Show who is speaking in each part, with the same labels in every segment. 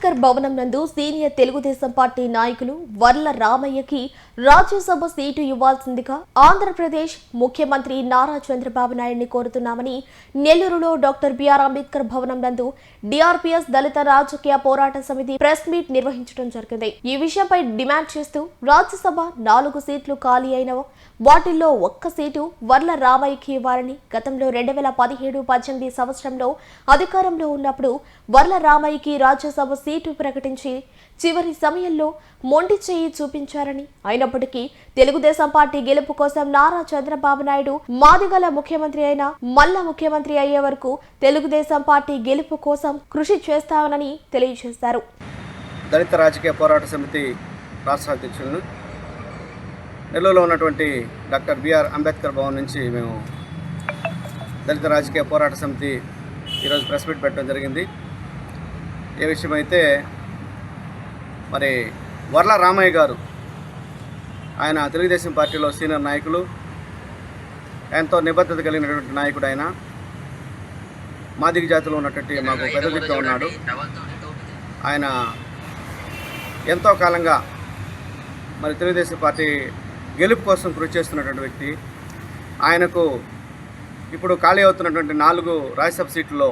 Speaker 1: అంబేద్కర్ భవనం నందు senior Telugu Desam party నాయకులు వర్ల రామయ్యకి రాజ్యసభ సీటు ఇవ్వాల్సిందిగా ఆంధ్రప్రదేశ్ ముఖ్యమంత్రి నారా చంద్రబాబు నాయుడిని కోరుతున్నామని నెల్లూరులో డాక్టర్ బిఆర్ అంబేద్కర్ భవనం నందు డిఆర్పీఎస్ దళిత రాజకీయ పోరాట సమితి ప్రెస్ మీట్ నిర్వహించడం జరిగింది. ఈ విషయంపై డిమాండ్ చేస్తూ రాజ్యసభ 4 సీట్లు ఖాళీ అయిన వాటిల్లో 1 సీటు వర్ల రామయ్యకి ఇవ్వాలని గతంలో 2017-18 సంవత్సరంలో అధికారంలో ఉన్నప్పుడు వర్ల రామయ్యకి రాజ్యసభ సీటు ప్రకటించి చివరి సమయంలో మొండి చేయి చూపించారని, అయినప్పటికీ తెలుగుదేశం పార్టీ గెలుపు కోసం నారా చంద్రబాబు నాయుడు మాదిగల ముఖ్యమంత్రి అయినా మళ్ళా ముఖ్యమంత్రి అయ్యే వరకు తెలుగుదేశం పార్టీ గెలుపు కోసం కృషి చేస్తామని తెలియజేశారు.
Speaker 2: దళిత రాజకీయ పోరాట సమితి రాష్ట్ర అధ్యక్షులను నెల్లూరులో ఉన్నటువంటి డాక్టర్ బిఆర్ అంబేద్కర్ భవన్ నుంచి మేము దళిత రాజకీయ పోరాట సమితి ఈరోజు ప్రెస్ మీట్ పెట్టడం జరిగింది. ఏ విషయమైతే మరి వర్ల రామయ్య గారు ఆయన తెలుగుదేశం పార్టీలో సీనియర్ నాయకులు, ఎంతో నిబద్ధత కలిగినటువంటి నాయకుడు. ఆయన మాదిగ జాతిలో ఉన్నటువంటి మాకు పెద్ద దిక్కుగా ఉన్నాడు. ఆయన ఎంతో కాలంగా మరి తెలుగుదేశం పార్టీ గెలుపు కోసం కృషి చేస్తున్నటువంటి వ్యక్తి. ఆయనకు ఇప్పుడు ఖాళీ అవుతున్నటువంటి 4 రాజ్యసభ సీట్లలో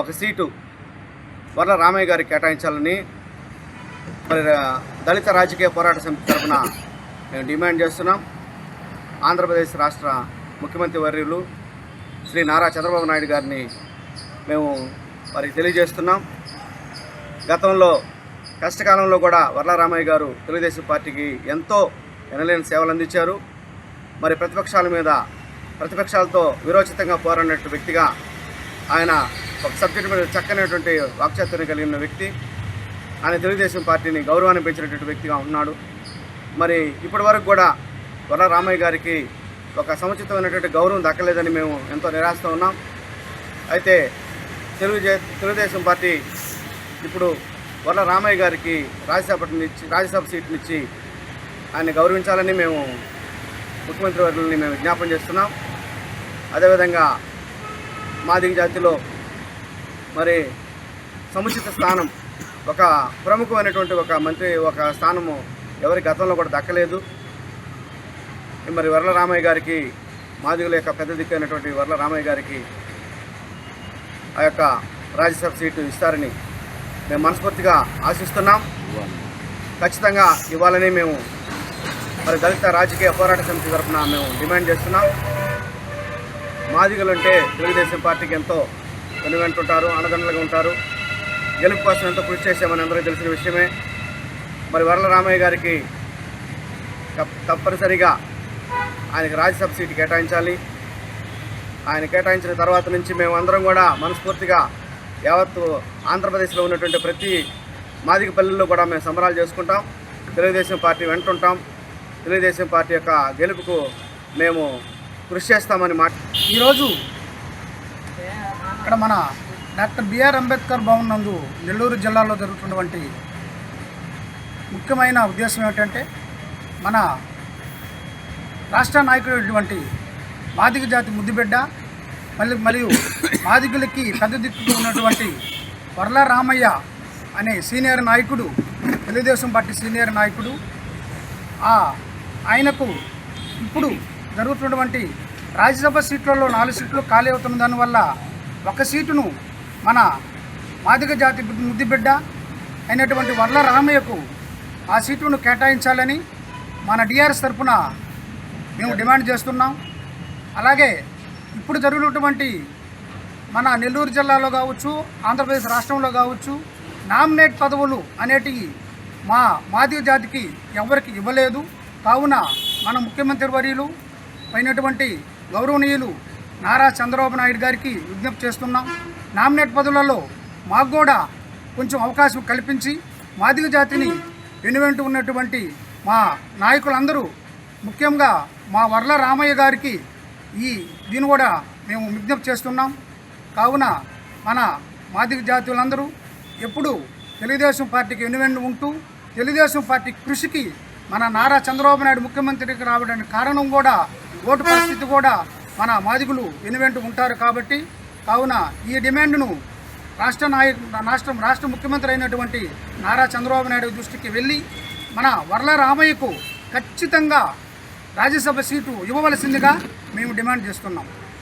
Speaker 2: 1 సీటు వర్ల రామయ్య గారికి కేటాయించాలని మరి దళిత రాజకీయ పోరాట సమితి తరఫున మేము డిమాండ్ చేస్తున్నాం. ఆంధ్రప్రదేశ్ రాష్ట్ర ముఖ్యమంత్రి వర్యులు శ్రీ నారా చంద్రబాబు నాయుడు గారిని మేము వారికి తెలియజేస్తున్నాం. గతంలో కష్టకాలంలో కూడా వర్ల రామయ్య గారు తెలుగుదేశం పార్టీకి ఎంతో ఎనలేని సేవలు అందించారు. మరి ప్రతిపక్షాలతో విరోచితంగా పోరాడినటువంటి వ్యక్తిగా ఆయన ఒక సబ్జెక్టు మీద చక్కనటువంటి వాక్చాతుర్యం కలిగిన వ్యక్తి. ఆయన తెలుగుదేశం పార్టీని గౌరవాన్ని పెంచినటువంటి వ్యక్తిగా ఉన్నాడు. మరి ఇప్పటి వరకు కూడా వర్ల రామయ్య గారికి ఒక సముచితమైనటువంటి గౌరవం దక్కలేదని మేము ఎంతో నిరాశతో ఉన్నాం. అయితే తెలుగుదేశం పార్టీ ఇప్పుడు వర్ల రామయ్య గారికి రాజ్యసభ సీట్నిచ్చి ఆయన గౌరవించాలని మేము ముఖ్యమంత్రి వర్యులని మేము విజ్ఞాపన చేస్తున్నాం. అదేవిధంగా మాదిగ జాతిలో మరి సముచిత స్థానం, ఒక ప్రముఖమైనటువంటి ఒక స్థానము ఎవరి గతంలో కూడా దక్కలేదు. మరి వర్ల రామయ్య గారికి, మాదిగల యొక్క పెద్ద దిక్కైనటువంటి వర్ల రామయ్య గారికి ఆ యొక్క రాజ్యసభ సీటు ఇస్తారని మేము మనస్ఫూర్తిగా ఆశిస్తున్నాం. ఖచ్చితంగా ఇవ్వాలని మేము మరి దళిత రాజకీయ పోరాట సమితి తరఫున మేము డిమాండ్ చేస్తున్నాం. మాదిగలు అంటే తెలుగుదేశం పార్టీకి ఎంతో వెనువెంటుంటారు, అండదండలుగా ఉంటారు. గెలుపు కోసం ఎంతో కృషి చేసామని అందరికీ తెలిసిన విషయమే. మరి వర్ల రామయ్య గారికి తప్పనిసరిగా ఆయనకి రాజ్యసభ సీటు కేటాయించాలి. ఆయన కేటాయించిన తర్వాత నుంచి మేము అందరం కూడా మనస్ఫూర్తిగా యావత్తు ఆంధ్రప్రదేశ్లో ఉన్నటువంటి ప్రతి మాదిగ పల్లెల్లో కూడా మేము సంబరాలు చేసుకుంటాం. తెలుగుదేశం పార్టీ వెంటుంటాం. తెలుగుదేశం పార్టీ యొక్క గెలుపుకు మేము కృషి చేస్తామని
Speaker 3: ఈరోజు ఇక్కడ మన డాక్టర్ బిఆర్ అంబేద్కర్ భవన్ నందు నెల్లూరు జిల్లాలో జరుగుతున్నటువంటి ముఖ్యమైన ఉద్దేశం ఏమిటంటే, మన రాష్ట్ర నాయకుడైనటువంటి మాదిగ జాతి ముద్దుబిడ్డ మరియు మాదిగలకి పెద్ద దిక్కుగా ఉన్నటువంటి వర్ల రామయ్య అనే సీనియర్ నాయకుడు, తెలుగుదేశం పార్టీ సీనియర్ నాయకుడు, ఆయనకు ఇప్పుడు జరుగుతున్నటువంటి రాజ్యసభ సీట్లలో 4 సీట్లు ఖాళీ అవుతున్న దానివల్ల 1 సీటును మన మాదిగ జాతి ముద్దుబిడ్డ అయినటువంటి వర్ల రామయ్యకు ఆ సీటును కేటాయించాలని మన డిఆర్ఎస్ తరఫున మేము డిమాండ్ చేస్తున్నాం. అలాగే ఇప్పుడు జరుగుతున్నటువంటి మన నెల్లూరు జిల్లాలో కావచ్చు, ఆంధ్రప్రదేశ్ రాష్ట్రంలో కావచ్చు, నామినేట్ పదవులు అనేటివి మా మాదిగ జాతికి ఎవరికి ఇవ్వలేదు. కావున మన ముఖ్యమంత్రి వర్యులు అయినటువంటి గౌరవనీయులు నారా చంద్రబాబు నాయుడు గారికి విజ్ఞప్తి చేస్తున్నాం. నామినేట్ పదవులలో మాకు కూడా కొంచెం అవకాశం కల్పించి మాదిగ జాతిని వెనువెంట ఉన్నటువంటి మా నాయకులందరూ, ముఖ్యంగా మా వర్ల రామయ్య గారికి దీన్ని కూడా మేము విజ్ఞప్తి చేస్తున్నాం. కావున మన మాదిగ జాతులందరూ ఎప్పుడు తెలుగుదేశం పార్టీకి వెనువెంట ఉంటూ తెలుగుదేశం పార్టీ కృషికి మన నారా చంద్రబాబు నాయుడు ముఖ్యమంత్రికి రావడానికి కారణం కూడా ఓటు పరిస్థితి కూడా మన మాదిగులు వెనువెంట ఉంటారు. కాబట్టి కావున ఈ డిమాండ్ను రాష్ట్ర ముఖ్యమంత్రి అయినటువంటి నారా చంద్రబాబు నాయుడు దృష్టికి వెళ్ళి మన వర్ల రామయ్యకు ఖచ్చితంగా రాజ్యసభ సీటు ఇవ్వవలసిందిగా మేము డిమాండ్ చేస్తున్నాం.